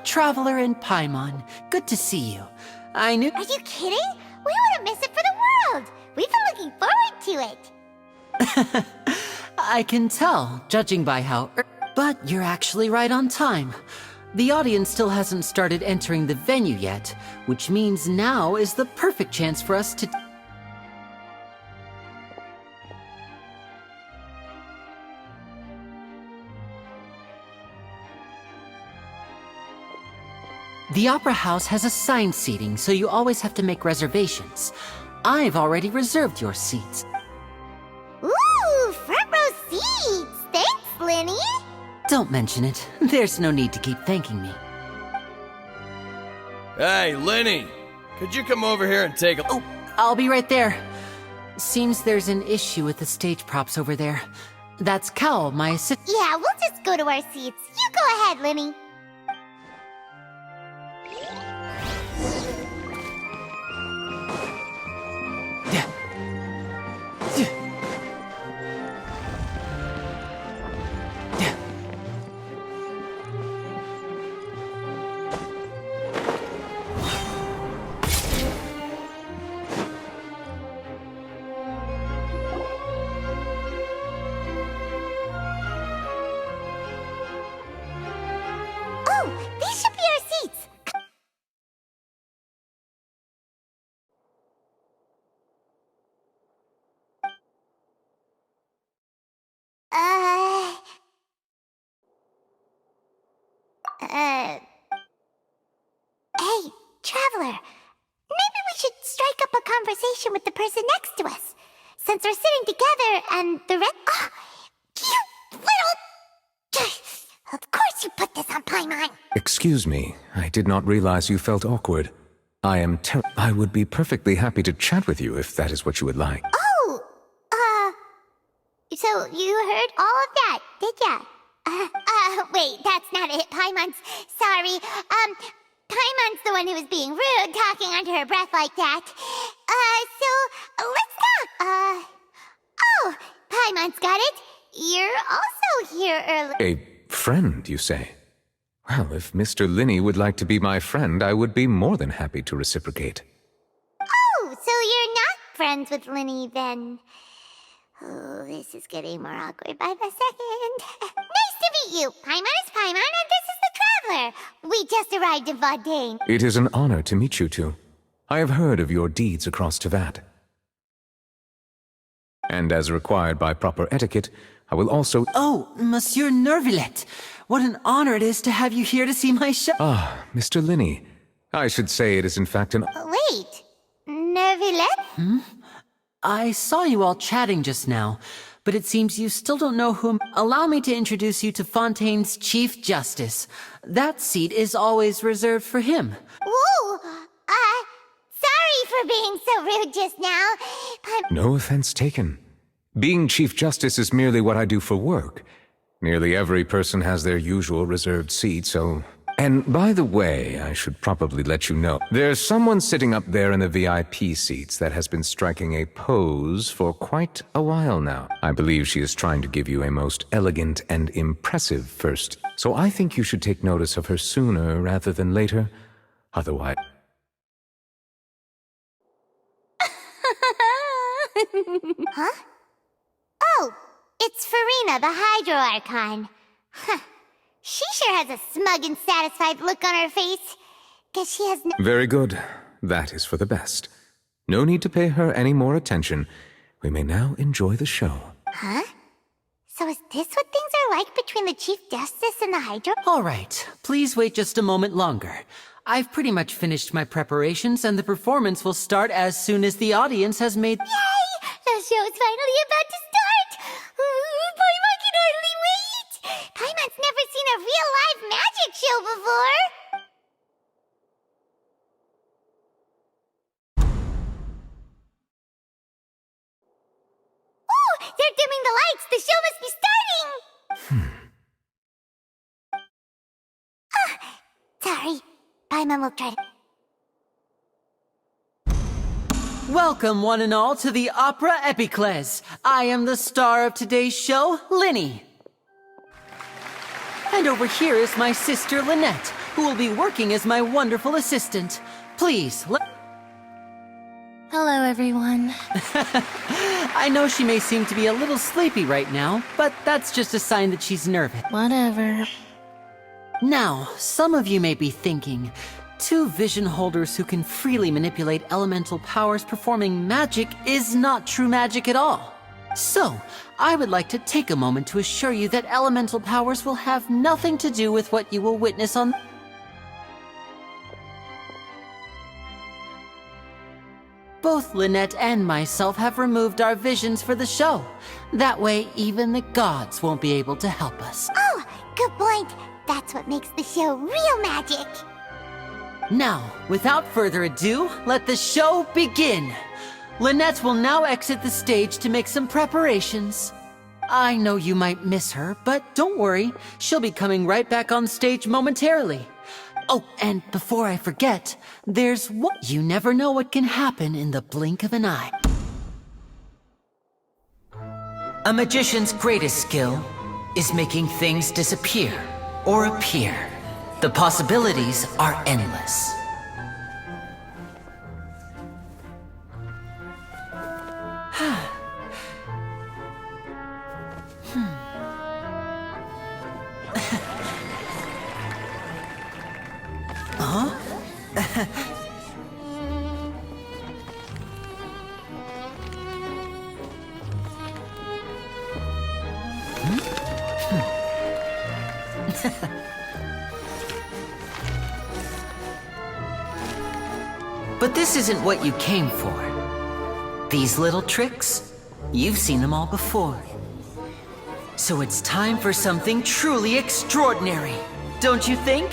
Traveler and Paimon. Good to see you. I knew— Are you kidding? We wouldn't miss it for the world. We've been looking forward to it. I can tell, judging by how— But you're actually right on time. The audience still hasn't started entering the venue yet, which means now is the perfect chance for us to— The Opera House has assigned seating, so you always have to make reservations. I've already reserved your seats. Ooh, front row seats. Thanks, Lini. Don't mention it. There's no need to keep thanking me. Hey, Lini! Could you come over here and take a— Oh, I'll be right there. Seems there's an issue with the stage props over there. That's Cal, my assistant. Yeah, we'll just go to our seats. You go ahead, Lini. These should be our seats. Hey, Traveler. Maybe we should strike up a conversation with the person next to us. Since we're sitting together and the rest— Oh, you little— Of course you put this on Paimon. Excuse me, I did not realize you felt awkward. I would be perfectly happy to chat with you if that is what you would like. Oh, so you heard all of that, did ya? Wait, that's not it, Paimon's— Sorry, Paimon's the one who was being rude, talking under her breath like that. So, let's talk. Oh, Paimon's got it. You're also here early— A friend, you say? Well, if Mr. Lini would like to be my friend, I would be more than happy to reciprocate. Oh, so you're not friends with Lini, then? Oh, this is getting more awkward by the second. Nice to meet you. Paimon is Paimon, and this is the Traveler. We just arrived in Fondейна. It is an honor to meet you two. I have heard of your deeds across Tevat. And as required by proper etiquette, I will also— Oh, Monsieur Nervillet. What an honor it is to have you here to see my show. Ah, Mr. Lini. I should say it is in fact an— Wait, Nervillet? I saw you all chatting just now, but it seems you still don't know whom— Allow me to introduce you to Fontaine's Chief Justice. That seat is always reserved for him. Whoa, sorry for being so rude just now. No offense taken. Being Chief Justice is merely what I do for work. Nearly every person has their usual reserved seat, so— And by the way, I should probably let you know, there's someone sitting up there in the VIP seats that has been striking a pose for quite a while now. I believe she is trying to give you a most elegant and impressive first, so I think you should take notice of her sooner rather than later. Otherwise— Huh? Oh, it's Farina, the Hydro Archon. Huh. She sure has a smug and satisfied look on her face. Guess she has no— Very good. That is for the best. No need to pay her any more attention. We may now enjoy the show. Huh? So is this what things are like between the Chief Justice and the Hydro? All right, please wait just a moment longer. I've pretty much finished my preparations, and the performance will start as soon as the audience has made— Yay! The show's finally about to start! Paimon can hardly wait! Paimon's never seen a real live magic show before! Oh! They're dimming the lights! The show must be starting! Sorry. Paimon will try to— Welcome, one and all, to the Opera Epiclese. I am the star of today's show, Lini. And over here is my sister, Lynette, who will be working as my wonderful assistant. Please, Hello, everyone. I know she may seem to be a little sleepy right now, but that's just a sign that she's nervous. Whatever. Now, some of you may be thinking, two vision holders who can freely manipulate elemental powers performing magic is not true magic at all. So, I would like to take a moment to assure you that elemental powers will have nothing to do with what you will witness on. Both Lynette and myself have removed our visions for the show. That way, even the gods won't be able to help us. Oh, good point. That's what makes the show real magic. Now, without further ado, let the show begin. Lynette will now exit the stage to make some preparations. I know you might miss her, but don't worry, she'll be coming right back on stage momentarily. Oh, and before I forget, there's what you never know what can happen in the blink of an eye. A magician's greatest skill is making things disappear or appear. The possibilities are endless. But this isn't what you came for. These little tricks, you've seen them all before. So it's time for something truly extraordinary, don't you think?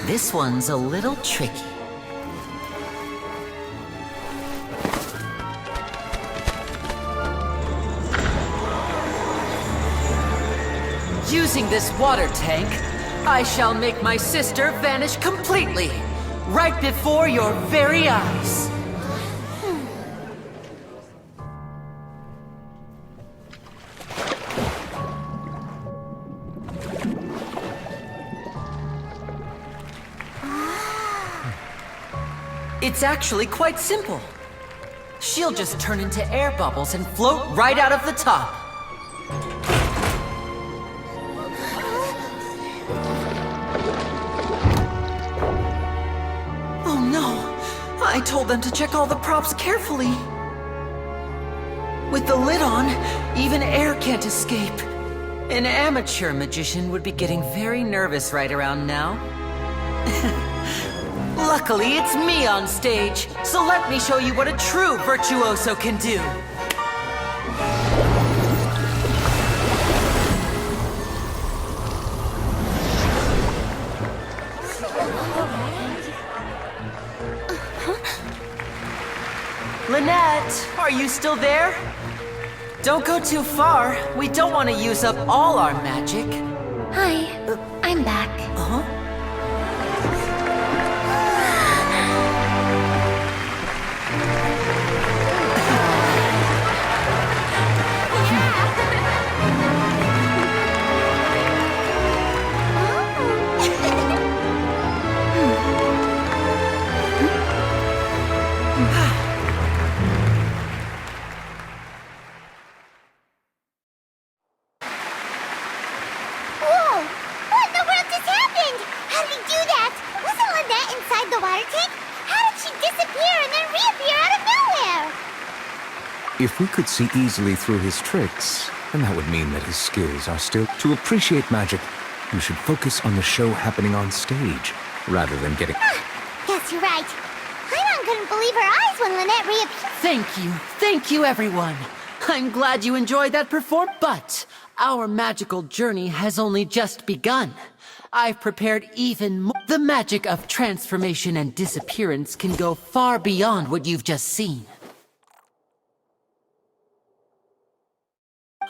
This one's a little tricky. Using this water tank, I shall make my sister vanish completely, right before your very eyes. It's actually quite simple. She'll just turn into air bubbles and float right out of the top. Oh no! I told them to check all the props carefully. With the lid on, even air can't escape. An amateur magician would be getting very nervous right around now. Luckily, it's me on stage, so let me show you what a true virtuoso can do. Lynette, are you still there? Don't go too far. We don't want to use up all our magic. Hi, I'm back. Uh-huh. If we could see easily through his tricks, then that would mean that his skills are still... To appreciate magic, you should focus on the show happening on stage, rather than getting... Guess you're right. Paimon couldn't believe her eyes when Lynette reappeared. Thank you everyone. I'm glad you enjoyed that performance, but our magical journey has only just begun. I've prepared even more. The magic of transformation and disappearance can go far beyond what you've just seen.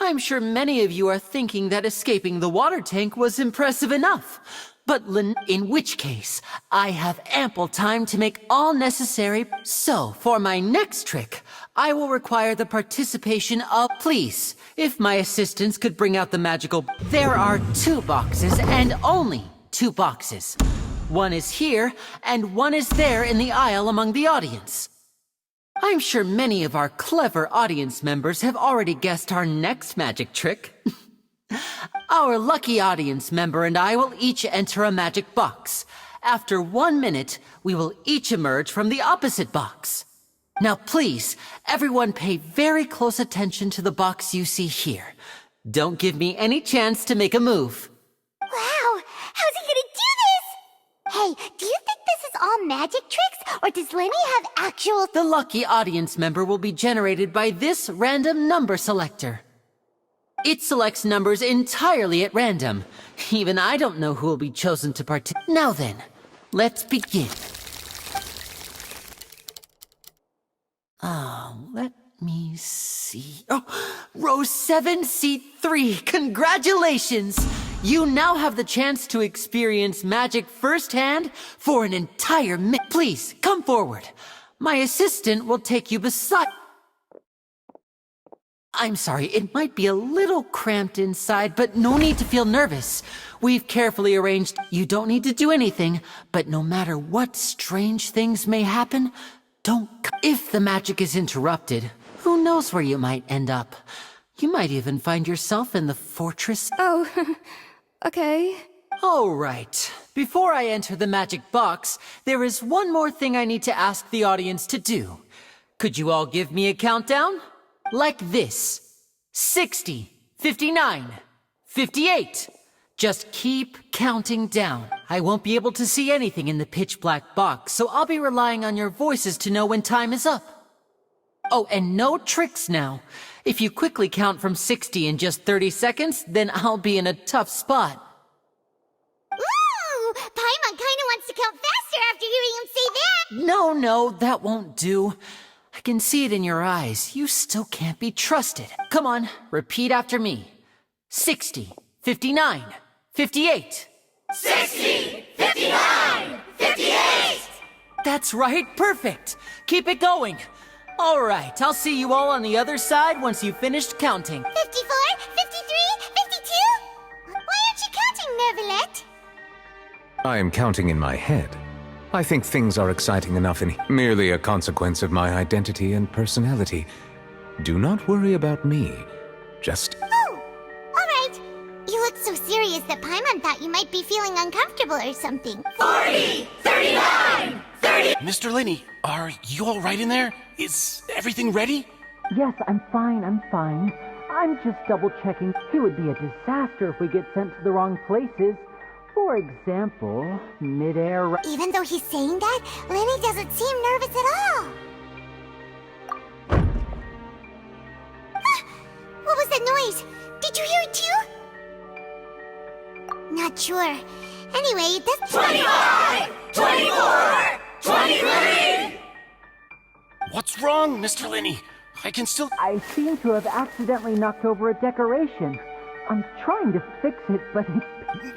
I'm sure many of you are thinking that escaping the water tank was impressive enough. But in which case, I have ample time to make all necessary. So, for my next trick, I will require the participation of... Please, if my assistants could bring out the magical... There are 2 boxes and only 2 boxes. One is here, and one is there in the aisle among the audience. I'm sure many of our clever audience members have already guessed our next magic trick. Our lucky audience member and I will each enter a magic box. After 1 minute, we will each emerge from the opposite box. Now please, everyone pay very close attention to the box you see here. Don't give me any chance to make a move. Wow, how's he gonna do this? Hey, do you think this is all magic tricks, or does Lini have actual... The lucky audience member will be generated by this random number selector. It selects numbers entirely at random. Even I don't know who will be chosen to participate. Now then, let's begin. Let me see. Oh, row 7, seat 3. Congratulations! You now have the chance to experience magic firsthand for an entire minute. Please, come forward. My assistant will take you beside... I'm sorry, it might be a little cramped inside, but no need to feel nervous. We've carefully arranged... You don't need to do anything, but no matter what strange things may happen, don't... If the magic is interrupted, who knows where you might end up? You might even find yourself in the fortress... Oh, okay. All right. Before I enter the magic box, there is one more thing I need to ask the audience to do. Could you all give me a countdown? Like this. 60, 59, 58. Just keep counting down. I won't be able to see anything in the pitch black box, so I'll be relying on your voices to know when time is up. Oh, and no tricks now. If you quickly count from 60 in just 30 seconds, then I'll be in a tough spot. Ooh! Paimon kinda wants to count faster after hearing him say that! No, that won't do. I can see it in your eyes. You still can't be trusted. Come on, repeat after me. 60, 59, 58. 60! 59! 58! That's right, perfect. Keep it going. All right, I'll see you all on the other side once you've finished counting. 54? 53? 52? Why aren't you counting, Nervalet? I am counting in my head. I think things are exciting enough and merely a consequence of my identity and personality. Do not worry about me. Just... Oh, alright. You look so serious that Paimon thought you might be feeling uncomfortable or something. 40! 39! 30! Mr. Lini, are you all right in there? Is everything ready? Yes, I'm fine. I'm just double-checking. It would be a disaster if we get sent to the wrong places. For example, mid-air... Even though he's saying that, Lini doesn't seem nervous at all. What was that noise? Did you hear it too? Not sure. Anyway, that's... 25! 24! 23! What's wrong, Mr. Lini? I can still... I seem to have accidentally knocked over a decoration. I'm trying to fix it, but it's...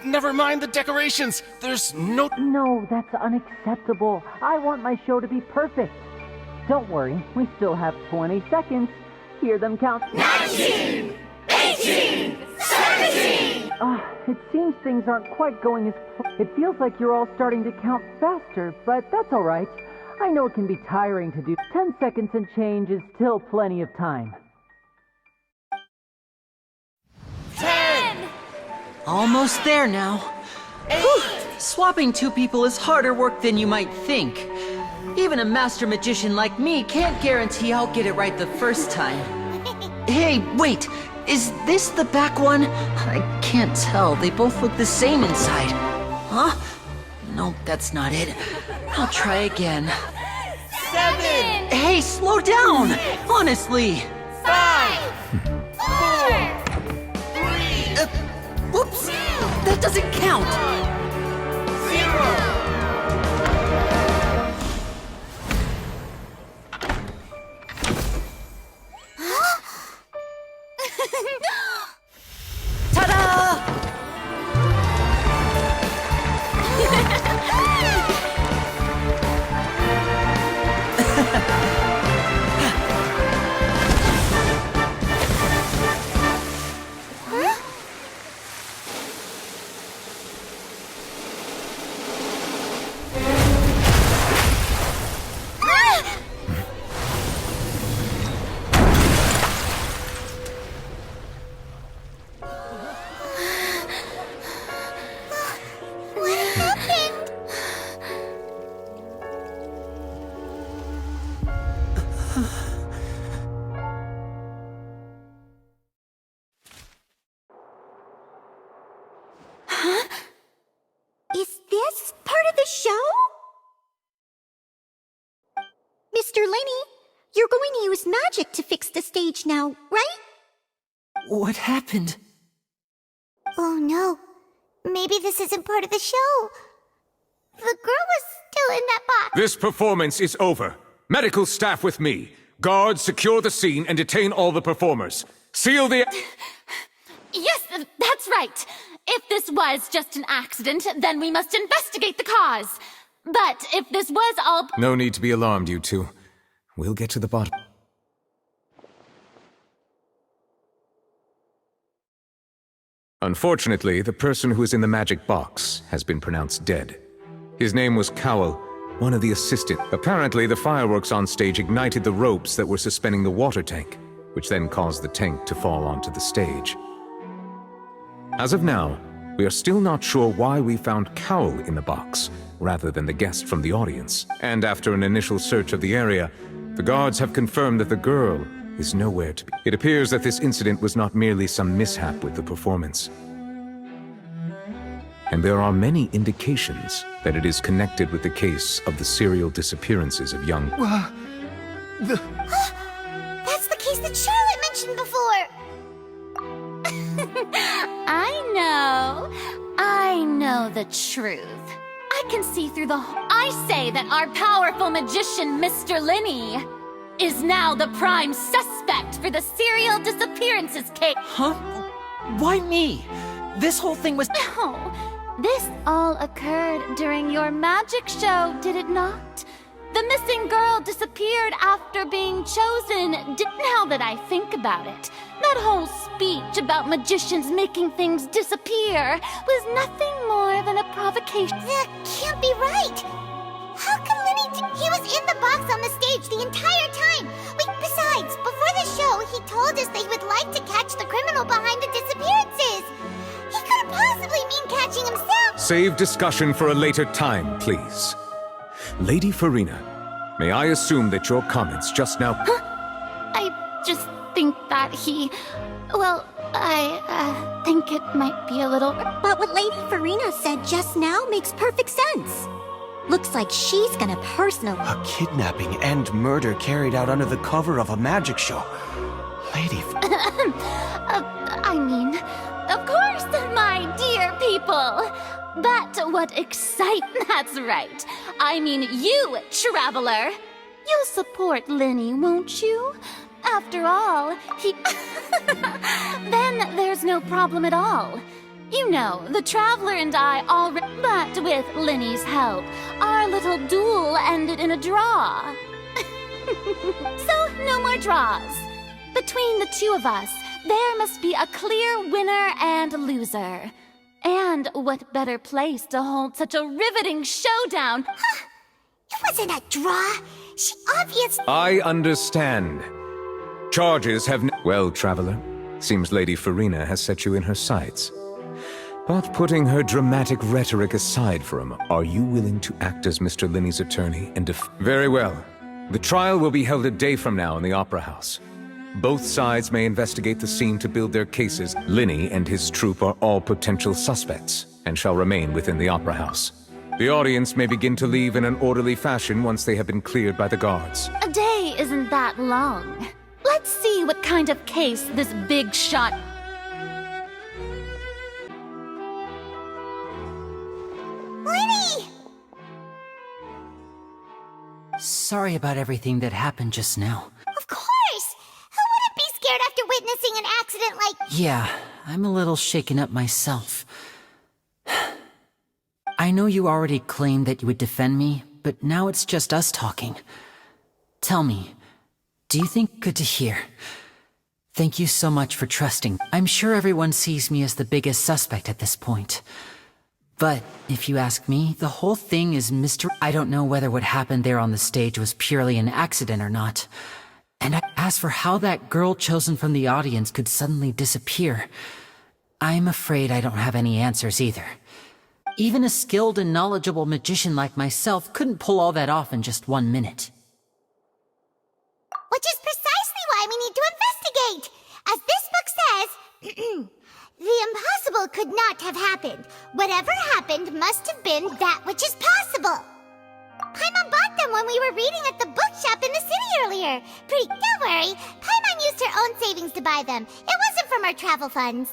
Never mind the decorations. There's no... No, that's unacceptable. I want my show to be perfect. Don't worry, we still have 20 seconds. Hear them count. 19! 18! 17! It seems things aren't quite going as... It feels like you're all starting to count faster, but that's all right. I know it can be tiring to do. 10 seconds and change is still plenty of time. 10! Almost there now. Whew. Swapping 2 people is harder work than you might think. Even a master magician like me can't guarantee I'll get it right the first time. Hey, wait! Is this the back one? I can't tell. They both look the same inside. Huh? No, that's not it. I'll try again. 7! Hey, slow down! Honestly! 5! 4! 3! Whoops! That doesn't count! 0! Ta-da! Is this part of the show? Mr. Lini, you're going to use magic to fix the stage now, right? What happened? Oh no. Maybe this isn't part of the show. The girl was still in that box. This performance is over. Medical staff with me. Guards, secure the scene and detain all the performers. Seal the... Yes, that's right. If this was just an accident, then we must investigate the cause. But if this was all... No need to be alarmed, you two. We'll get to the bottom. Unfortunately, the person who is in the magic box has been pronounced dead. His name was Cowell, one of the assistants. Apparently, the fireworks on stage ignited the ropes that were suspending the water tank, which then caused the tank to fall onto the stage. As of now, we are still not sure why we found Cowell in the box, rather than the guest from the audience. And after an initial search of the area, the guards have confirmed that the girl is nowhere to be. It appears that this incident was not merely some mishap with the performance. And there are many indications that it is connected with the case of the serial disappearances of young... That's the case that Charlotte mentioned before. I know the truth. I can see through the... I say that our powerful magician, Mr. Lini, is now the prime suspect for the serial disappearances case. Huh? Why me? This whole thing was... No, this all occurred during your magic show, did it not? The missing girl disappeared after being chosen. Now that I think about it, that whole speech about magicians making things disappear was nothing more than a provocation. That can't be right. How can Lini he was in the box on the stage the entire time. Wait, besides, before the show, he told us that he would like to catch the criminal behind the disappearances. He couldn't possibly mean catching himself. Save discussion for a later time, please. Lady Farina, may I assume that your comments just now... I just think that I think it might be a little... But what Lady Farina said just now makes perfect sense. Looks like she's gonna personally... A kidnapping and murder carried out under the cover of a magic show. Lady... I mean, of course, my dear people. But what That's right. I mean you, traveler. You'll support Lini, won't you? After all, he... Then there's no problem at all. You know, the traveler and I already... But with Lini's help, our little duel ended in a draw. So, no more draws. Between the two of us, there must be a clear winner and loser. And what better place to hold such a riveting showdown? It wasn't a draw. She obviously... I understand. Charges have... Well, traveler, seems Lady Farina has set you in her sights. But putting her dramatic rhetoric aside for a moment, are you willing to act as Mr. Lini's attorney and Very well. The trial will be held a day from now in the Opera House. Both sides may investigate the scene to build their cases. Lini and his troupe are all potential suspects and shall remain within the Opera House. The audience may begin to leave in an orderly fashion once they have been cleared by the guards. A day isn't that long. Let's see what kind of case this big shot... Lini! Sorry about everything that happened just now. Of course! Who wouldn't be scared after witnessing an accident like... Yeah, I'm a little shaken up myself. I know you already claimed that you would defend me, but now it's just us talking. Tell me, do you think... Good to hear. Thank you so much for trusting. I'm sure everyone sees me as the biggest suspect at this point. But if you ask me, the whole thing is mystery. I don't know whether what happened there on the stage was purely an accident or not. And as for how that girl chosen from the audience could suddenly disappear, I'm afraid I don't have any answers either. Even a skilled and knowledgeable magician like myself couldn't pull all that off in just 1 minute. Which is precisely why we need to investigate! As this book says, the impossible could not have happened. Whatever happened must have been that which is possible. Paimon bought them when we were reading at the bookshop in the city earlier. Don't worry, Paimon used her own savings to buy them. It wasn't from our travel funds.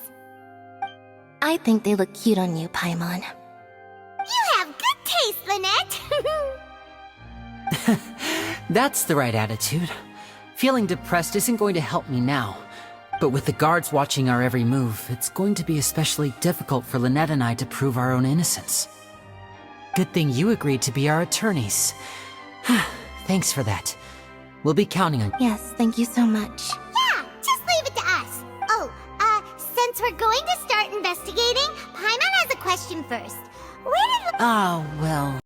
I think they look cute on you, Paimon. You have good taste, Lynette. That's the right attitude. Feeling depressed isn't going to help me now. But with the guards watching our every move, it's going to be especially difficult for Lynette and I to prove our own innocence. Good thing you agreed to be our attorneys. Thanks for that. We'll be counting on you. Yes, thank you so much. Yeah, just leave it to us. Oh, since we're going to start investigating, Paimon has a question first. Where did we... Oh, well...